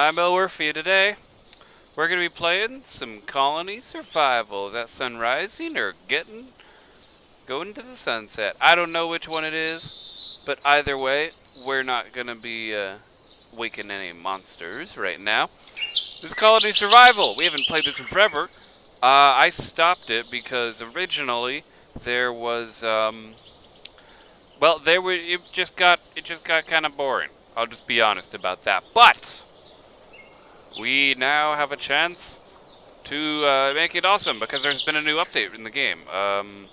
I'm Elwirfy, and today we're going to be playing some colony survival. Is that sun rising or going to the sunset? I don't know which one it is, but either way, we're not going to be waking any monsters right now. This is colony survival. We haven't played this in forever. I stopped it because originally there was it just got kind of boring. I'll just be honest about that. But we now have a chance to make it awesome because there's been a new update in the game.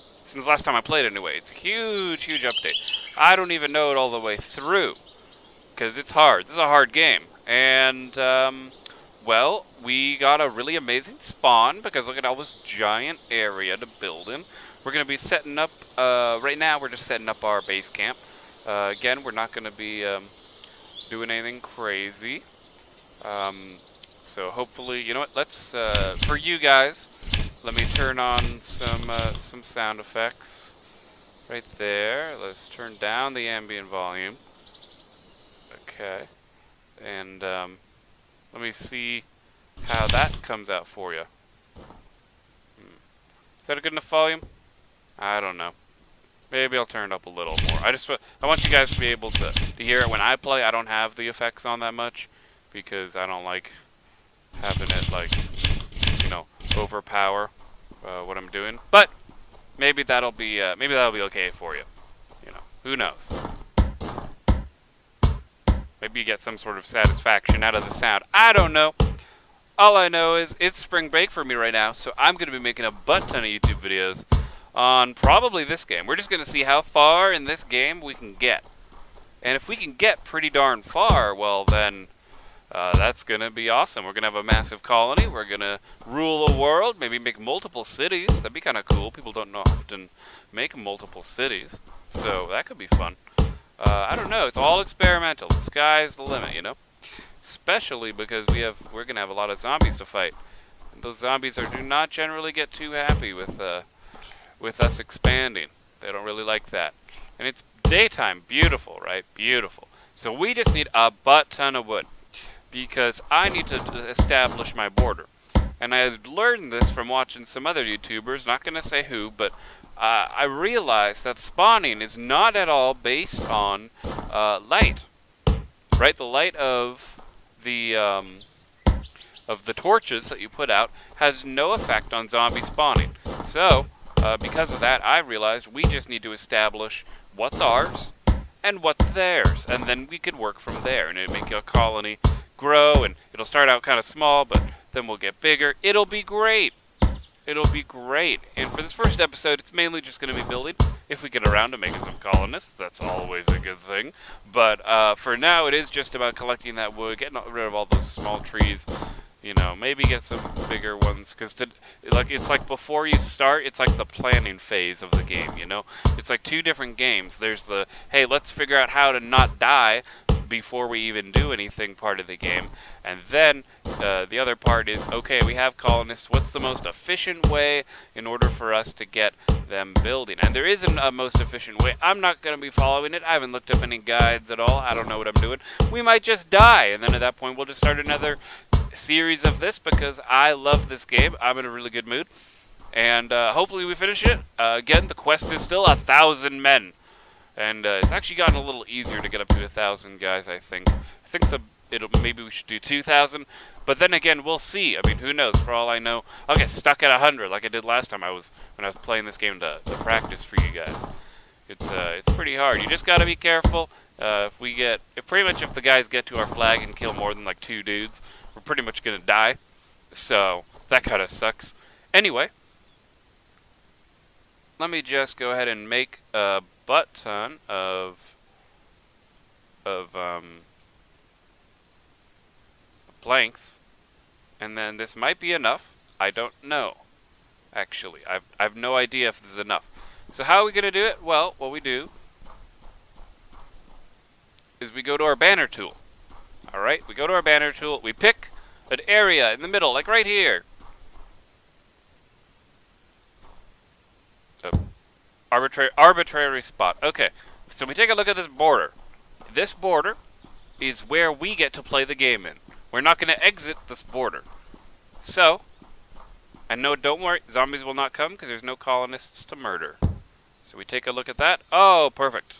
Since last time I played anyway. It's a huge, huge update. I don't even know it all the way through because it's hard. This is a hard game. And, well, we got a really amazing spawn because look at all this giant area to build in. We're going to be setting up, right now we're just setting up our base camp. Again, we're not going to be doing anything crazy. So hopefully, you know what, let's, for you guys, let me turn on some sound effects right there. Let's turn down the ambient volume. Okay. And, let me see how that comes out for you. Is that a good enough volume? I don't know. Maybe I'll turn it up a little more. I want you guys to be able to hear it when I play. I don't have the effects on that much because I don't like having it, like, you know, overpower what I'm doing. But maybe that'll be okay for you. You know, who knows? Maybe you get some sort of satisfaction out of the sound. I don't know. All I know is it's spring break for me right now, so I'm going to be making a butt ton of YouTube videos on probably this game. We're just going to see how far in this game we can get. And if we can get pretty darn far, well then, that's going to be awesome. We're going to have a massive colony. We're going to rule the world, maybe make multiple cities. That'd be kind of cool. People don't often make multiple cities, so that could be fun. I don't know. It's all experimental. The sky's the limit, you know? Especially because we're going to have a lot of zombies to fight. And those zombies do not generally get too happy with us expanding. They don't really like that. And it's daytime. Beautiful, right? Beautiful. So we just need a butt ton of wood because I need to establish my border. And I learned this from watching some other YouTubers, not going to say who, but I realized that spawning is not at all based on light. Right? The light of the torches that you put out has no effect on zombie spawning. So, because of that, I realized we just need to establish what's ours and what's theirs, and then we could work from there, and it'll make a colony grow, and it'll start out kind of small, but then we'll get bigger. It'll be great. It'll be great. And for this first episode, it's mainly just going to be building. If we get around to making some colonists, that's always a good thing. But for now, it is just about collecting that wood, getting rid of all those small trees. You know, maybe get some bigger ones. Because it's like before you start, it's like the planning phase of the game, you know? It's like two different games. There's the, hey, let's figure out how to not die before we even do anything part of the game. And then the other part is, okay, we have colonists. What's the most efficient way in order for us to get them building? And there isn't a most efficient way. I'm not going to be following it. I haven't looked up any guides at all. I don't know what I'm doing. We might just die. And then at that point, we'll just start another series of this because I love this game. I'm in a really good mood. And hopefully we finish it. Again, the quest is still 1,000 men. And it's actually gotten a little easier to get up to 1,000 guys, I think. Maybe we should do 2,000. But then again, we'll see. I mean, who knows? For all I know, I'll get stuck at 100 like I did last time when I was playing this game to practice for you guys. It's pretty hard. You just got to be careful. If the guys get to our flag and kill more than like 2 dudes, we're pretty much going to die. So that kind of sucks. Anyway, let me just go ahead and make a butt ton of blanks, and then this might be enough. I don't know. Actually, I've no idea if this is enough. So how are we gonna do it? Well, what we do is we go to our banner tool. All right, we go to our banner tool. We pick an area in the middle, like right here. So, arbitrary spot. Okay, so we take a look at this border. This border is where we get to play the game in. we're not going to exit this border. So, and no, don't worry, zombies will not come because there's no colonists to murder. So we take a look at that. Oh, perfect.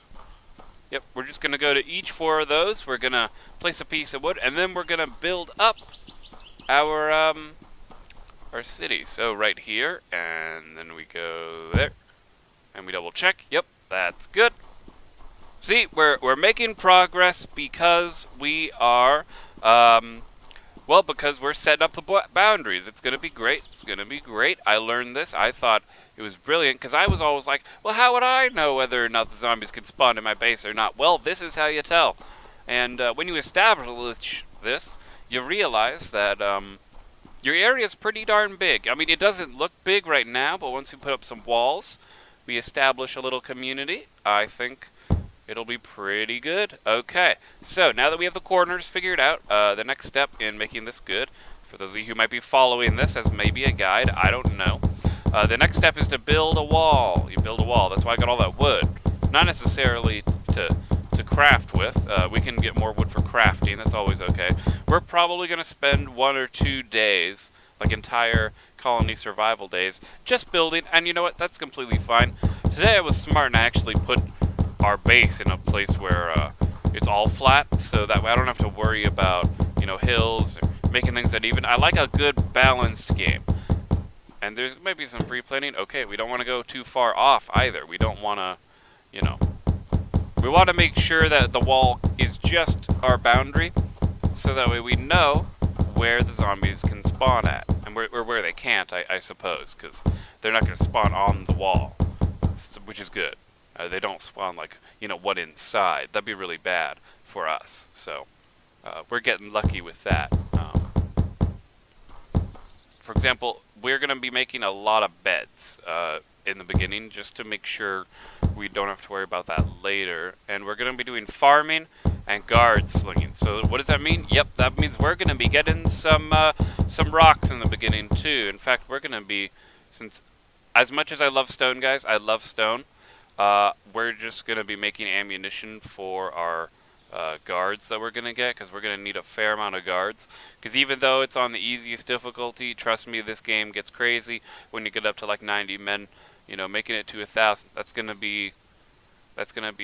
Yep, we're just going to go to each 4 of those. We're going to place a piece of wood, and then we're going to build up our city. So right here, and then we go there, and we double check. Yep, that's good. See, we're making progress because we are, well, because we're setting up the boundaries. It's going to be great. It's going to be great. I learned this. I thought it was brilliant because I was always like, well, how would I know whether or not the zombies could spawn in my base or not? Well, this is how you tell. And when you establish this, you realize that your area is pretty darn big. I mean, it doesn't look big right now, but once we put up some walls, we establish a little community, I think it'll be pretty good. Okay, so now that we have the corners figured out, the next step in making this good, for those of you who might be following this as maybe a guide, I don't know, the next step is to build a wall. You build a wall. That's why I got all that wood. Not necessarily to craft with. We can get more wood for crafting. That's always okay. We're probably going to spend 1 or 2 days, like entire colony survival days, just building. And you know what? That's completely fine. Today I was smart and I actually put our base in a place where it's all flat, so that way I don't have to worry about, you know, hills or making things uneven. I like a good balanced game. And there's maybe some pre-planning. Okay, we don't want to go too far off either. We don't want to, you know, we want to make sure that the wall is just our boundary, so that way we know where the zombies can spawn at, and where they can't, I suppose, because they're not going to spawn on the wall, which is good. They don't spawn, like, you know, one inside. That'd be really bad for us. So we're getting lucky with that. For example, we're going to be making a lot of beds in the beginning, just to make sure we don't have to worry about that later. And we're going to be doing farming and guard slinging. So what does that mean? Yep, that means we're going to be getting some rocks in the beginning too. In fact, we're going to be, since as much as I love stone, guys, I love stone. We're just going to be making ammunition for our guards that we're going to get, because we're going to need a fair amount of guards. Because even though it's on the easiest difficulty, trust me, this game gets crazy when you get up to like 90 men. You know, making it to 1,000, that's going to be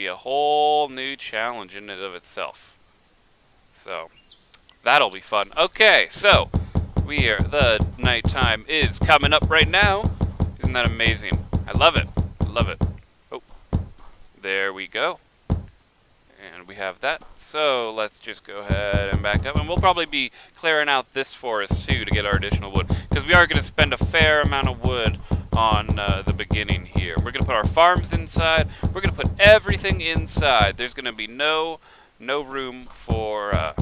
a whole new challenge in and of itself. So that'll be fun. Okay, so the nighttime is coming up right now. Isn't that amazing? I love it. I love it. Oh, there we go. And we have that. So let's just go ahead and back up. And we'll probably be clearing out this forest too to get our additional wood, because we are going to spend a fair amount of wood on the beginning here. We're going to put our farms inside. We're going to put everything inside. There's going to be no room for,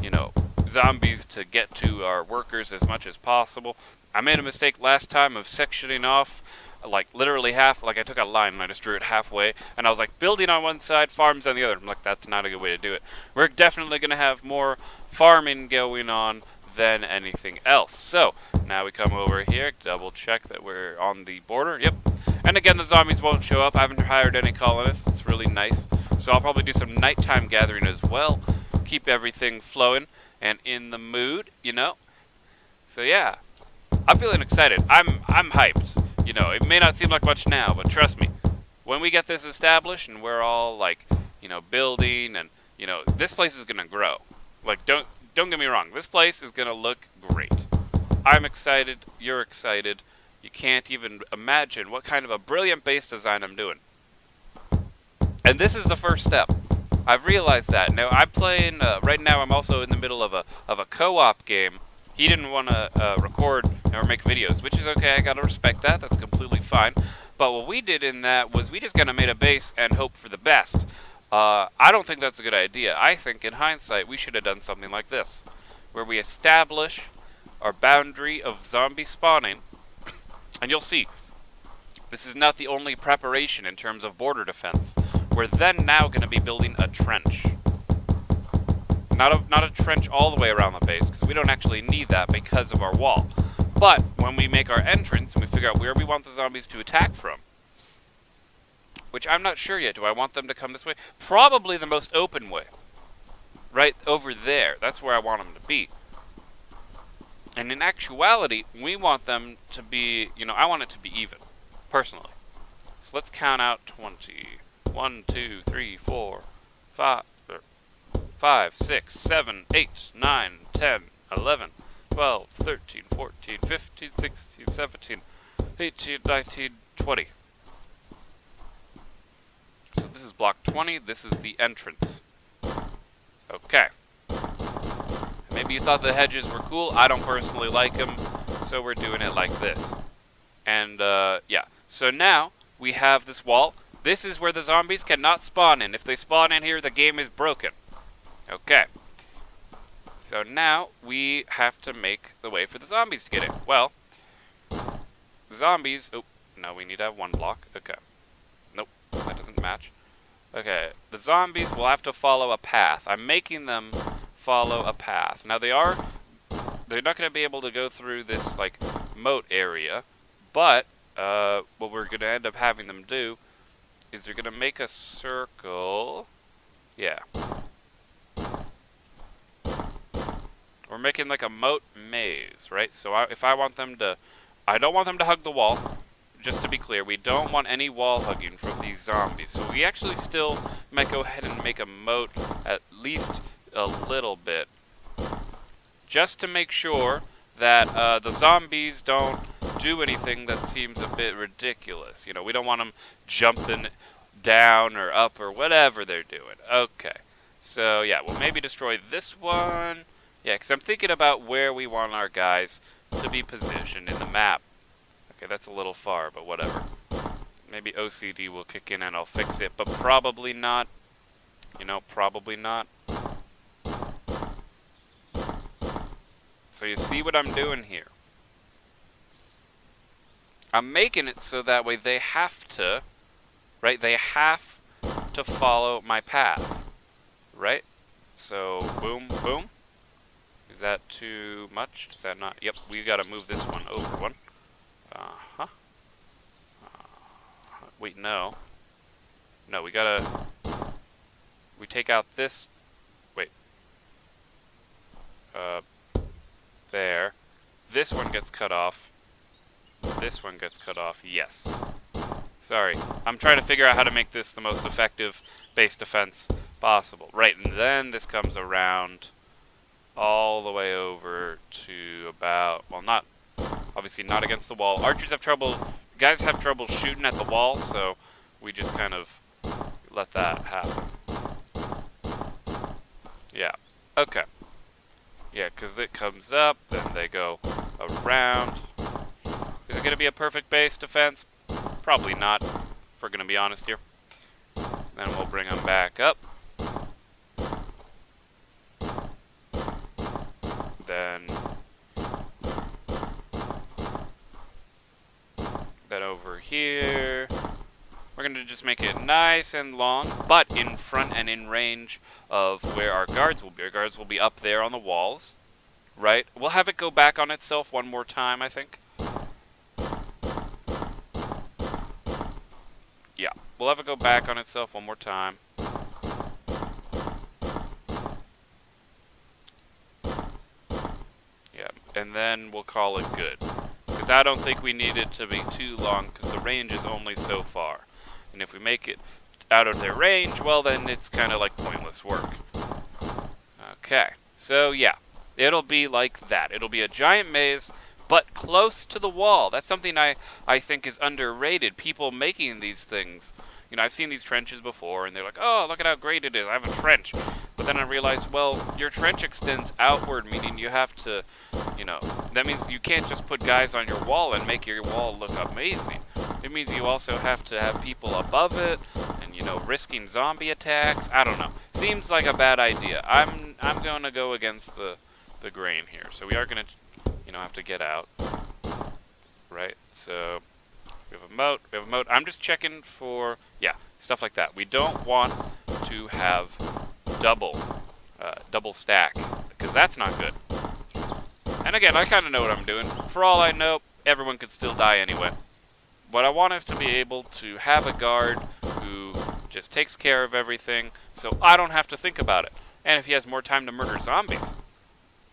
you know, zombies to get to our workers as much as possible. I made a mistake last time of sectioning off, like literally half. Like I took a line and I just drew it halfway, and I was like, building on one side, farms on the other. I'm like, that's not a good way to do it. We're definitely going to have more farming going on than anything else. So now we come over here, double check that we're on the border. Yep. And again, the zombies won't show up. I haven't hired any colonists. It's really nice. So I'll probably do some nighttime gathering as well. Keep everything flowing and in the mood, you know. So yeah, I'm feeling excited. I'm hyped. You know, it may not seem like much now, but trust me, when we get this established and we're all like, you know, building, and you know, this place is gonna grow. Like, don't get me wrong, this place is gonna look great. I'm excited, you're excited. You can't even imagine what kind of a brilliant base design I'm doing. And this is the first step. I've realized that. Now, I'm playing, right now I'm also in the middle of a co-op game. He didn't want to record or make videos, which is okay, I gotta respect that, that's completely fine. But what we did in that was we just kind of made a base and hope for the best. I don't think that's a good idea. I think, in hindsight, we should have done something like this, where we establish our boundary of zombie spawning, and you'll see, this is not the only preparation in terms of border defense. We're then now going to be building a trench. Not a trench all the way around the base, because we don't actually need that because of our wall. But when we make our entrance and we figure out where we want the zombies to attack from, which I'm not sure yet. Do I want them to come this way? Probably the most open way. Right over there. That's where I want them to be. And in actuality, we want them to be, I want it to be even, personally. So let's count out 20. 1, 2, 3, 4, 5, 5, 6, 7, 8, 9, 10, 11, 12, 13, 14, 15, 16, 17, 18, 19, 20. So this is block 20. This is the entrance. Okay. Maybe you thought the hedges were cool. I don't personally like them, so we're doing it like this. And, yeah. So now we have this wall. This is where the zombies cannot spawn in. If they spawn in here, the game is broken. Okay. So now we have to make the way for the zombies to get in. Well, the zombies... Oh, no, we need to have one block. Okay. Nope, that doesn't match. Okay, the zombies will have to follow a path. I'm making them follow a path. Now they're not going to be able to go through this, like, moat area, but what we're going to end up having them do is they're going to make a circle. Yeah. We're making like a moat maze, right? So if I want them to... I don't want them to hug the wall. Just to be clear, we don't want any wall hugging from these zombies. So we actually still might go ahead and make a moat at least a little bit. Just to make sure that the zombies don't do anything that seems a bit ridiculous. We don't want them jumping down or up or whatever they're doing. Okay. So, yeah, we'll maybe destroy this one. Yeah, because I'm thinking about where we want our guys to be positioned in the map. Okay, that's a little far, but whatever. Maybe OCD will kick in and I'll fix it, but probably not. Probably not. So you see what I'm doing here. I'm making it so that way they have to, right? They have to follow my path, right? So, boom, boom. Is that too much? Is that not? Yep, we gotta move this one over one. Uh-huh. Wait, no. No, we gotta... We take out this... Wait. There. This one gets cut off. This one gets cut off. Yes. Sorry. I'm trying to figure out how to make this the most effective base defense possible. Right, and then this comes around all the way over to about... Well, not... Obviously not against the wall. Archers have trouble... Guys have trouble shooting at the wall, so we just kind of let that happen. Yeah. Okay. Yeah, because it comes up, then they go around. Is it going to be a perfect base defense? Probably not, if we're going to be honest here. Then we'll bring them back up. Then over here, we're going to just make it nice and long, but in front and in range of where our guards will be. Our guards will be up there on the walls, right? We'll have it go back on itself one more time, I think. Yeah, we'll have it go back on itself one more time. Yeah, and then we'll call it good. Because I don't think we need it to be too long, because the range is only so far. And if we make it out of their range, well then it's kind of like pointless work. Okay, so yeah, it'll be like that. It'll be a giant maze, but close to the wall. That's something I think is underrated. People making these things. I've seen these trenches before, and they're like, oh, look at how great it is, I have a trench. But then I realized, well, your trench extends outward, meaning you have to, that means you can't just put guys on your wall and make your wall look amazing. It means you also have to have people above it, and, risking zombie attacks. I don't know. Seems like a bad idea. I'm going to go against the grain here. So we are going to, have to get out. Right? So... We have a moat. I'm just checking for, yeah, stuff like that. We don't want to have double stack, because that's not good. And again, I kind of know what I'm doing. For all I know, everyone could still die anyway. What I want is to be able to have a guard who just takes care of everything, so I don't have to think about it. And if he has more time to murder zombies,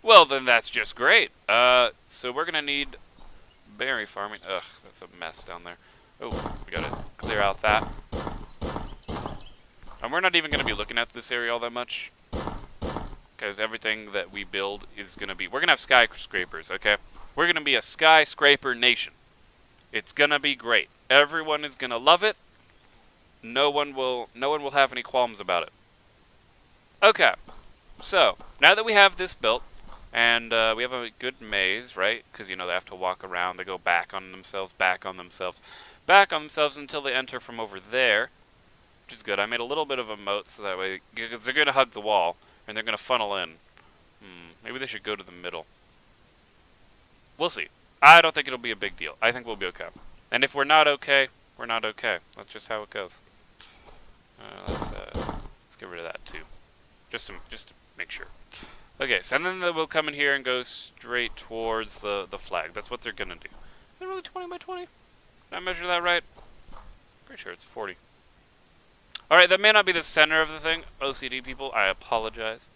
Well, then that's just great. So we're gonna need berry farming. Ugh, that's a mess down there. Oh, we gotta clear out that. And we're not even gonna be looking at this area all that much, because everything that we build is gonna be. We're gonna have skyscrapers, okay? We're gonna be a skyscraper nation. It's gonna be great. Everyone is gonna love it. No one will have any qualms about it. Okay, so now that we have this built, and we have a good maze, right? Because you know they have to walk around. They go back on themselves, back on themselves, back on themselves until they enter from over there, which is good. I made a little bit of a moat so that way, because they're gonna hug the wall and they're gonna funnel in. Maybe they should go to the middle. We'll see. I don't think it'll be a big deal. I think we'll be okay. And if we're not okay, we're not okay. That's just how it goes. Let's get rid of that too, just to make sure. Okay, so then they will come in here and go straight towards the flag. That's what they're gonna do. Is it really 20 by 20? Did I measure that right? Pretty sure it's 40. All right, that may not be the center of the thing. OCD people, I apologize.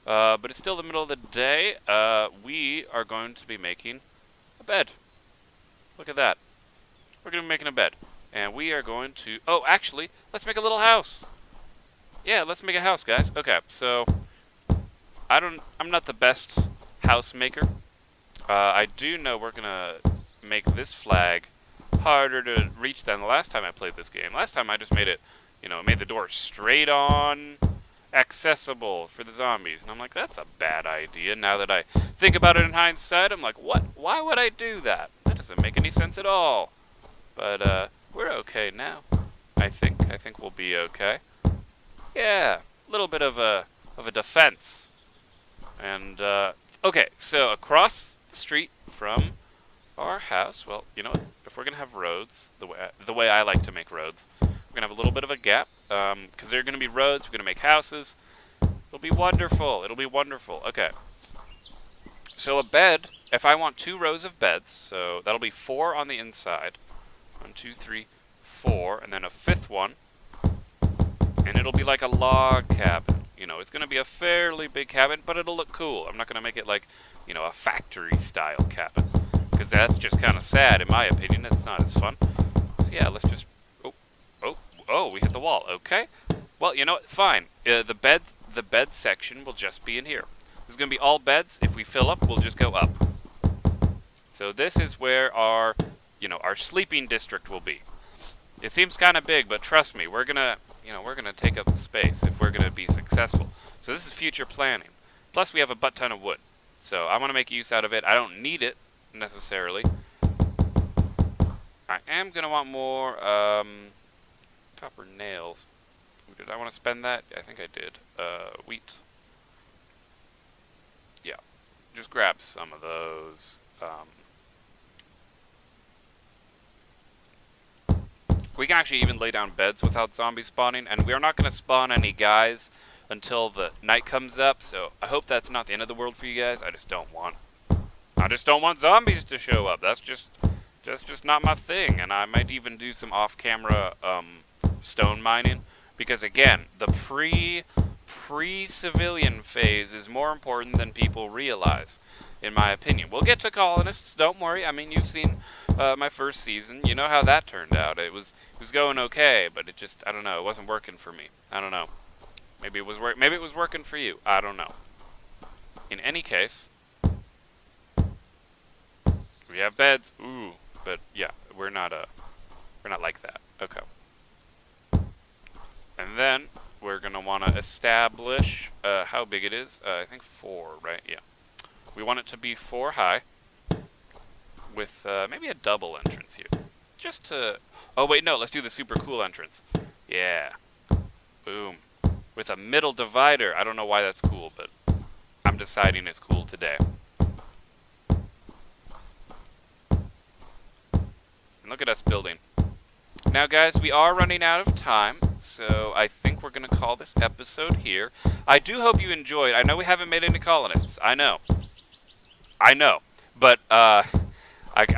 But it's still the middle of the day. We are going to be making a bed. Look at that. We're going to be making a bed. And we are going to... Oh, actually, let's make a little house. Yeah, let's make a house, guys. Okay, so... I'm not the best house maker. I do know we're going to make this flag harder to reach than the last time I played this game. Last time I just made it, made the door straight on accessible for the zombies. And I'm like, that's a bad idea. Now that I think about it in hindsight, I'm like, what? Why would I do that? That doesn't make any sense at all. But we're okay now. I think we'll be okay. Yeah, a little bit of a defense. And okay, so across the street from our house, well, you know what? If we're gonna have roads, the way I like to make roads, we're gonna have a little bit of a gap, because they're gonna be roads. We're gonna make houses. It'll be wonderful. It'll be wonderful. Okay. So a bed. If I want 2 rows of beds, so that'll be 4 on the inside. 1, 2, 3, 4, and then a 5th one, and it'll be like a log cabin. It's gonna be a fairly big cabin, but it'll look cool. I'm not gonna make it like, a factory-style cabin, because that's just kind of sad, in my opinion. It's not as fun. So yeah, let's just. Oh, we hit the wall. Okay. Well, you know what? Fine. The bed section will just be in here. This is gonna be all beds. If we fill up, we'll just go up. So this is where our sleeping district will be. It seems kind of big, but trust me, we're gonna take up the space if we're gonna be successful. So this is future planning. Plus, we have a butt ton of wood, so I want to make use out of it. I don't need it necessarily. I am gonna want more copper nails. Did I want to spend that? I think I did. Wheat. Yeah, just grab some of those. We can actually even lay down beds without zombies spawning, and we are not going to spawn any guys until the night comes up, so I hope that's not the end of the world for you guys. I just don't want zombies to show up. That's just not my thing, and I might even do some off-camera stone mining, because again, the pre-civilian phase is more important than people realize, in my opinion. We'll get to colonists, don't worry. I mean, you've seen my first season. You know how that turned out. It was going okay, but it just, I don't know, it wasn't working for me. I don't know. Maybe it was working for you. I don't know. In any case, we have beds. Ooh, but yeah, we're not like that. Okay. And then we're gonna want to establish how big it is. I think 4, right? Yeah. We want it to be 4 high, with maybe a double entrance here. Just to... Oh, wait, no, let's do the super cool entrance. Yeah. Boom. With a middle divider. I don't know why that's cool, but I'm deciding it's cool today. And look at us building. Now, guys, we are running out of time, so I think we're going to call this episode here. I do hope you enjoyed. I know we haven't made any colonists. I know. But, I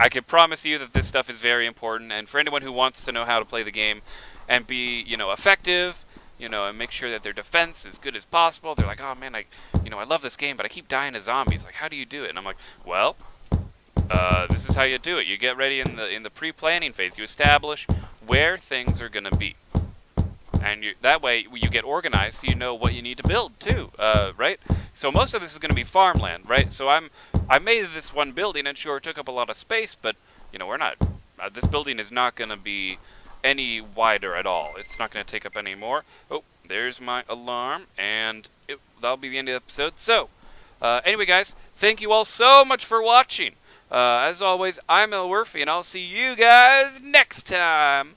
can promise you that this stuff is very important, and for anyone who wants to know how to play the game and be, effective, you know, and make sure that their defense is as good as possible. They're like, oh man, I love this game, but I keep dying to zombies. Like, how do you do it? And I'm like, well, this is how you do it. You get ready in the pre-planning phase. You establish where things are gonna be, and that way you get organized, so you know what you need to build too, right? So most of this is gonna be farmland, right? So I made this one building, and sure, it took up a lot of space, but you know, we're not. This building is not gonna be any wider at all. It's not gonna take up any more. Oh, there's my alarm, and that'll be the end of the episode. So, anyway, guys, thank you all so much for watching. As always, I'm Elwirfy, and I'll see you guys next time.